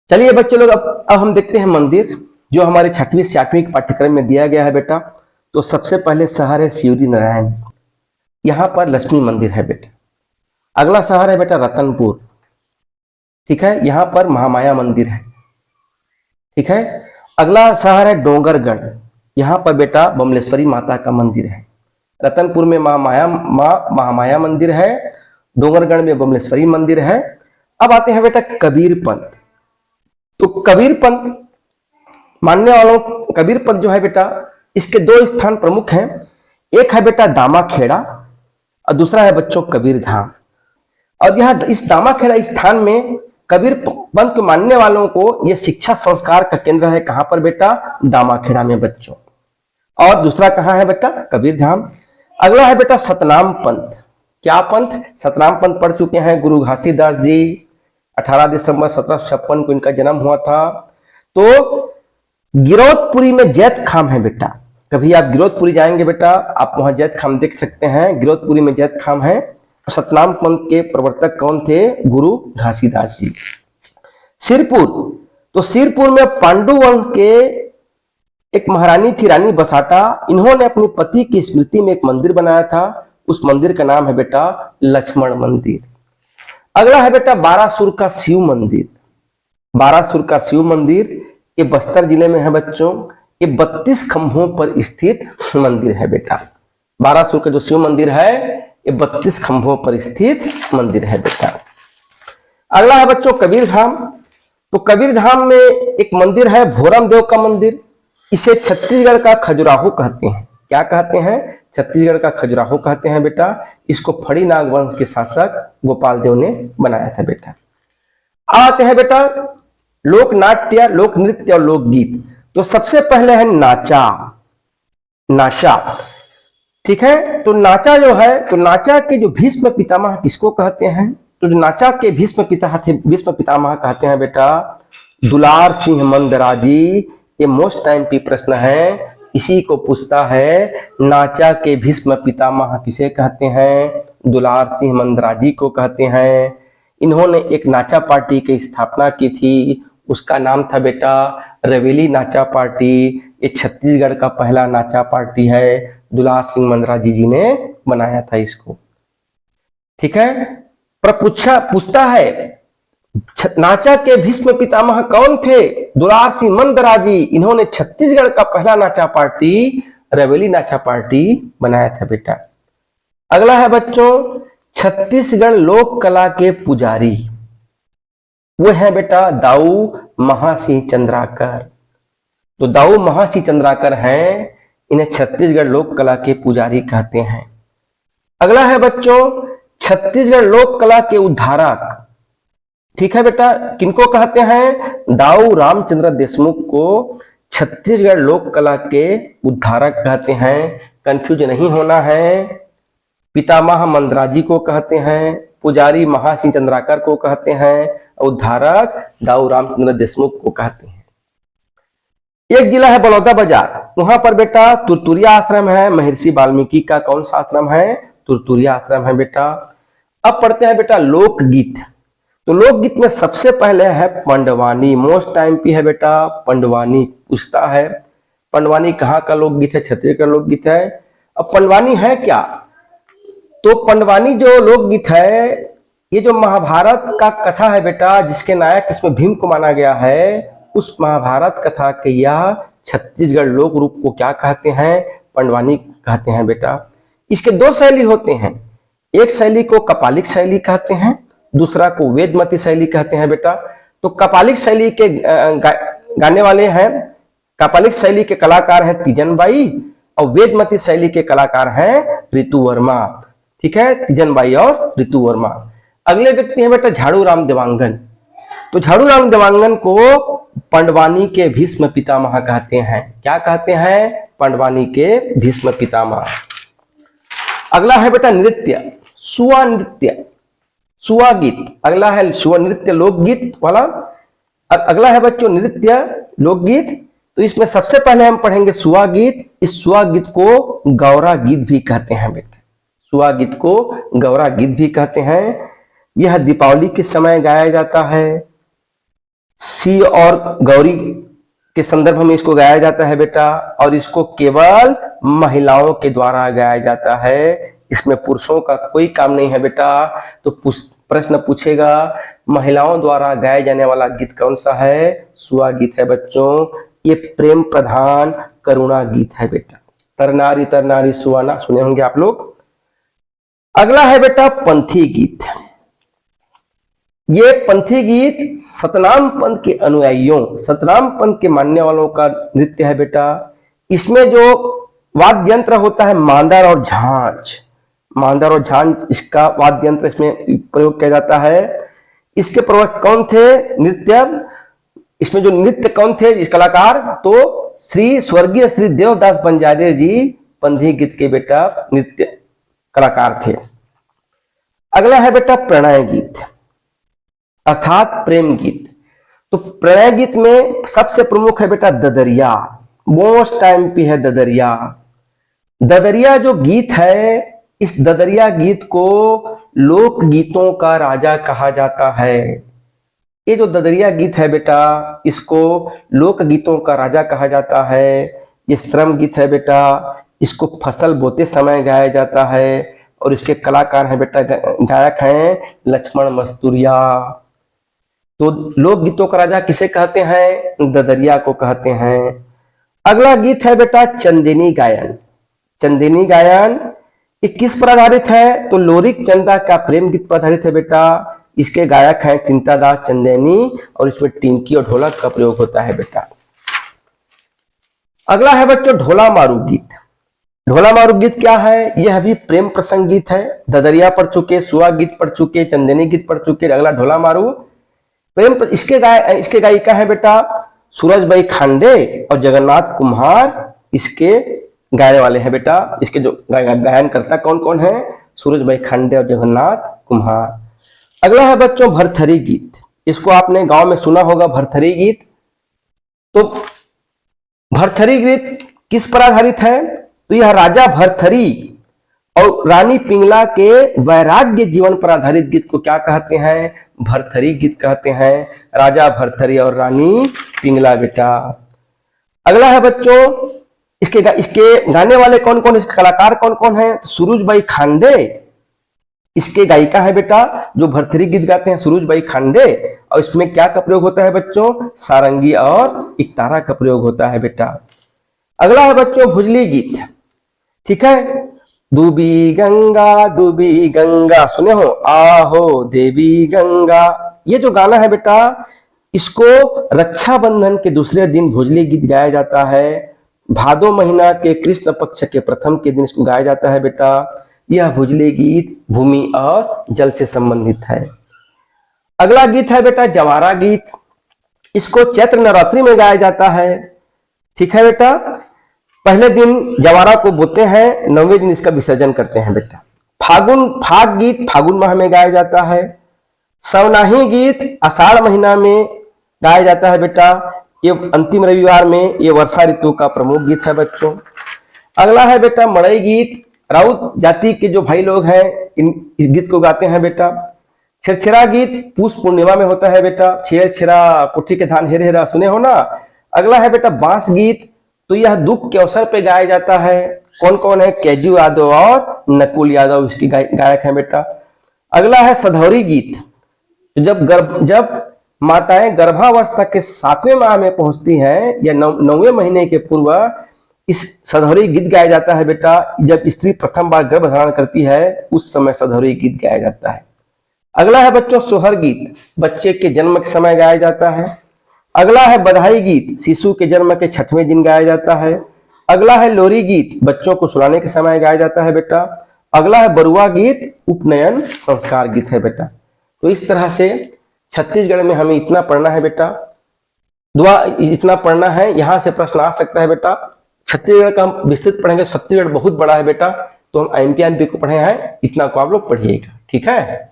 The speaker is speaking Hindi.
चलिए बच्चे लोग, अब हम देखते हैं मंदिर जो हमारे 6वीं से 8वीं के पाठ्यक्रम में दिया गया है बेटा। तो सबसे पहले शहर है सिवरी नारायण, यहाँ पर लक्ष्मी मंदिर है बेटा। अगला शहर है बेटा रतनपुर, ठीक है, यहाँ पर महामाया मंदिर है, ठीक है। अगला शहर है डोंगरगढ़, यहाँ पर बेटा बमलेश्वरी माता का मंदिर है। रतनपुर में महामाया मंदिर है, डोंगरगढ़ में बमलेश्वरी मंदिर है। अब आते हैं बेटा कबीर पंथ। तो कबीर पंथ मानने वालों, कबीर पंथ जो है बेटा, इसके दो स्थान प्रमुख हैं। एक है बेटा दामाखेड़ा और दूसरा है बच्चों कबीर धाम। और यह इस दामाखेड़ा स्थान में कबीर पंथ को मानने वालों को यह शिक्षा संस्कार का केंद्र है। कहां पर बेटा? दामाखेड़ा में बच्चों। और दूसरा कहां है बेटा? कबीर धाम। अगला है बेटा सतनाम पंथ। क्या पंथ? सतनाम पंथ पढ़ चुके हैं, गुरु घासीदास जी। 18 दिसंबर 1756 को इनका जन्म हुआ था। तो गिरौदपुरी में जैत खाम है बेटा। कभी आप गिरौदपुरी जाएंगे बेटा, आप वहां जैत खाम देख सकते हैं। गिरौदपुरी में जैत खाम है। सतनाम पंथ के प्रवर्तक कौन थे? गुरु घासीदास जी। सिरपुर, तो सिरपुर में पांडु वंश के एक महारानी थी, रानी बसाटा। इन्होंने अपने पति की स्मृति में एक मंदिर बनाया था। उस मंदिर का नाम है बेटा लक्ष्मण मंदिर। अगला है बेटा बारासुर का शिव मंदिर। बारासुर का शिव मंदिर ये बस्तर जिले में है बच्चों। ये 32 खंभों पर स्थित मंदिर है बेटा। बारासुर का जो शिव मंदिर है ये 32 खंभों पर स्थित मंदिर है बेटा। अगला है बच्चों कबीर धाम। तो कबीर धाम में एक मंदिर है भोरम देव का मंदिर। इसे छत्तीसगढ़ का खजुराहो कहते हैं। क्या कहते हैं? छत्तीसगढ़ का खजुराहो कहते हैं बेटा। इसको फड़ी नाग वंश के शासक गोपाल देव ने बनाया था बेटा। आते हैं बेटा लोक नाट्य, लोक नृत्य और लोकगीत। तो सबसे पहले है नाचा। नाचा, ठीक है। तो नाचा जो है, तो नाचा के जो भीष्म पितामह किसको कहते हैं? तो जो नाचा के भीष्म पितामह कहते हैं बेटा दुलार सिंह मंदराजी। ये मोस्ट टाइम की प्रश्न है, इसी को पूछता है। नाचा के भीष्म पितामह किसे कहते हैं? दुलार सिंह मंदराजी को कहते हैं। इन्होंने एक नाचा पार्टी की स्थापना की थी, उसका नाम था बेटा रवेली नाचा पार्टी। ये छत्तीसगढ़ का पहला नाचा पार्टी है। दुलार सिंह मंदराजी जी ने बनाया था इसको, ठीक है। पर पूछता है नाचा के भीष्म पितामह कौन थे? दुलार सिंह मंदराजी। इन्होंने छत्तीसगढ़ का पहला नाचा पार्टी रवेली नाचा पार्टी बनाया था बेटा। अगला है बच्चों छत्तीसगढ़ लोक कला के पुजारी। वो है बेटा दाऊ महासिंह चंद्राकर। तो दाऊ महासिंह चंद्राकर हैं, इन्हें छत्तीसगढ़ लोक कला के पुजारी कहते हैं। अगला है बच्चों छत्तीसगढ़ लोक कला के उद्धारक, ठीक है बेटा। किनको कहते हैं? दाऊ रामचंद्र देशमुख को छत्तीसगढ़ लोक कला के उद्धारक कहते हैं। कंफ्यूज नहीं होना है। पितामह मंदराजी को कहते हैं, पुजारी महासिंह चंद्राकर को कहते हैं, उद्धारक दाऊ रामचंद्र देशमुख को कहते हैं। एक जिला है बलौदाबाजार, वहां पर बेटा तुरतुरिया आश्रम है। महर्षि वाल्मीकि का कौन सा आश्रम है? तुरतुरिया आश्रम है बेटा। अब पढ़ते हैं बेटा लोकगीत। तो लोकगीत में सबसे पहले है पंडवानी। मोस्ट टाइम पी है बेटा पंडवानी पूछता है। पंडवानी कहाँ का लोकगीत है? छत्तीसगढ़ लोकगीत है। अब पंडवानी है क्या? तो पंडवानी जो लोकगीत है, ये जो महाभारत का कथा है बेटा, जिसके नायक इसमें भीम को माना गया है, उस महाभारत कथा के यह छत्तीसगढ़ लोक रूप को क्या कहते हैं? पंडवानी कहते हैं बेटा। इसके दो शैली होते हैं। एक शैली को कपालिक शैली कहते हैं, दूसरा को वेदमती शैली कहते हैं बेटा। तो कपालिक शैली के गाने वाले हैं, कपालिक शैली के कलाकार हैं तीजन बाई और वेदमती शैली के कलाकार हैं ऋतु वर्मा, ठीक है। तीजन बाई और ऋतु वर्मा। अगले व्यक्ति हैं बेटा झाड़ू राम देवांगन। तो झाड़ू राम देवांगन को पंडवानी के भीष्म पितामह कहते हैं। क्या कहते हैं? पंडवानी के भीष्म पितामह। अगला है बेटा नृत्य, सुआ नृत्य, सुआ गीत। अगला है सुआ नृत्य लोकगीत वाला। अगला है बच्चों नृत्य लोकगीत। तो इसमें सबसे पहले हम पढ़ेंगे सुआ गीत। इस सुआ गीत को गौरा गीत भी कहते हैं बेटा। सुआ गीत को गौरा गीत भी कहते हैं। यह दीपावली के समय गाया जाता है। सी और गौरी के संदर्भ में इसको गाया जाता है बेटा, और इसको केवल महिलाओं के द्वारा गाया जाता है, इसमें पुरुषों का कोई काम नहीं है बेटा। तो प्रश्न पूछेगा महिलाओं द्वारा गाया जाने वाला गीत कौन सा है? सुआ गीत है बच्चों। ये प्रेम प्रधान करुणा गीत है बेटा। तरनारी तरनारी सुहाना सुने होंगे आप लोग। अगला है बेटा पंथी गीत। ये पंथी गीत सतनाम पंथ के अनुयायियों, सतनाम पंथ के मानने वालों का नृत्य है बेटा। इसमें जो वाद्य यंत्र होता है मांदर और झांझ, मांदर और झांझ इसका वाद्य यंत्र इसमें प्रयोग किया जाता है। इसके प्रवर्तक कौन थे? नृत्य, इसमें जो नृत्य कौन थे इस कलाकार? तो श्री स्वर्गीय श्री देवदास बंजारे जी पंथी गीत के बेटा नृत्य कलाकार थे। अगला है बेटा प्रणय गीत अर्थात प्रेम गीत। तो प्रणय गीत में सबसे प्रमुख है बेटा ददरिया, मोस्ट टाइम पे है ददरिया। ददरिया जो गीत है, इस ददरिया गीत को लोक गीतों का राजा कहा जाता है। ये जो ददरिया गीत है बेटा, इसको लोक गीतों का राजा कहा जाता है। ये श्रम गीत है बेटा, इसको फसल बोते समय गाया जाता है, और इसके कलाकार हैं बेटा, गायक हैं लक्ष्मण मस्तूरिया। तो लोक गीतों का राजा किसे कहते हैं? ददरिया को कहते हैं। अगला गीत है बेटा चंदेनी गायन। चंदेनी गायन ये किस पर आधारित है? तो लोरिक चंदा का प्रेम गीत पर आधारित है बेटा। इसके गायक हैं चिंतादास चंदेनी, और इसमें टिंकी और ढोलक का प्रयोग होता है बेटा। अगला है बच्चों ढोला मारू गीत। ढोला मारू गीत क्या है? यह भी प्रेम प्रसंग गीत है। ददरिया पढ़ चुके, सुआ गीत पढ़ चुके, चंदेनी गीत पढ़ चुके, अगला ढोला मारू प्रेम। इसके गायिका है बेटा सूरजबाई खांडे और जगन्नाथ कुम्हार इसके गाने वाले हैं बेटा। इसके जो गायन करता कौन कौन है? सूरजबाई खांडे और जगन्नाथ कुम्हार। अगला है बच्चों भरथरी गीत। इसको आपने गांव में सुना होगा भरथरी गीत। तो भरथरी गीत किस पर आधारित है? तो यह राजा भरथरी और रानी पिंगला के वैराग्य जीवन पर आधारित गीत को क्या कहते हैं? भरथरी गीत कहते हैं। राजा भरथरी और रानी पिंगला बेटा। अगला है बच्चों इसके गाने वाले कौन कौन, इसके कलाकार कौन कौन है? सूरजबाई खांडे इसके गायिका है बेटा, जो भरथरी गीत गाते हैं सूरजबाई खांडे। और इसमें क्या का प्रयोग होता है बच्चों? सारंगी और इकतारा का प्रयोग होता है बेटा। अगला है बच्चों भुजली गीत। ठीक है, दुबी गंगा सुने हो, आहो देवी गंगा। ये जो गाना है बेटा, इसको रक्षाबंधन के दूसरे दिन भुजली गीत गाया जाता है। भादो महीना के कृष्ण पक्ष के प्रथम के दिन इसको गाया जाता है बेटा। यह भुजली गीत भूमि और जल से संबंधित है। अगला गीत है बेटा जवारा गीत। इसको चैत्र नवरात्रि में गाया जाता है। ठीक है बेटा, पहले दिन जवारा को बोते हैं, 9वें दिन इसका विसर्जन करते हैं बेटा। फाग गीत फागुन माह में गाया जाता है। सवनाही गीत आषाढ़ महीना में गाया जाता है बेटा। ये अंतिम रविवार में, ये वर्षा ऋतु का प्रमुख गीत है बच्चों। अगला है बेटा मड़ई गीत। राउत जाति के जो भाई लोग हैं इस गीत को गाते हैं बेटा। छेरछेरा गीत पूष पूर्णिमा में होता है बेटा। छेरछेरा कोठी के धान हेर हेरा सुने हो ना। अगला है बेटा बांस गीत। तो यह दुख के अवसर पे गाया जाता है। कौन कौन है? केजू यादव और नकुल यादव इसकी गायक है बेटा। अगला है सधौरी गीत। जब माताएं गर्भावस्था के 7वें माह में पहुंचती हैं या 9वें महीने के पूर्व इस सधौरी गीत गाया जाता है बेटा। जब स्त्री प्रथम बार गर्भ धारण करती है उस समय सधौरी गीत गाया जाता है। अगला है बच्चों सोहर गीत। बच्चे के जन्म के समय गाया जाता है। अगला है बधाई गीत। शिशु के जन्म के 6वें दिन गाया जाता है। अगला है लोरी गीत। बच्चों को सुलाने के समय गाया जाता है बेटा। अगला है बरुआ गीत। उपनयन संस्कार गीत है बेटा। तो इस तरह से छत्तीसगढ़ में हमें इतना पढ़ना है बेटा। इतना पढ़ना है। यहां से प्रश्न आ सकता है बेटा। छत्तीसगढ़ का हम विस्तृत पढ़ेंगे। छत्तीसगढ़ बहुत बड़ा है बेटा, तो हम IMP को पढ़े हैं, इतना को आप लोग पढ़िएगा। ठीक है।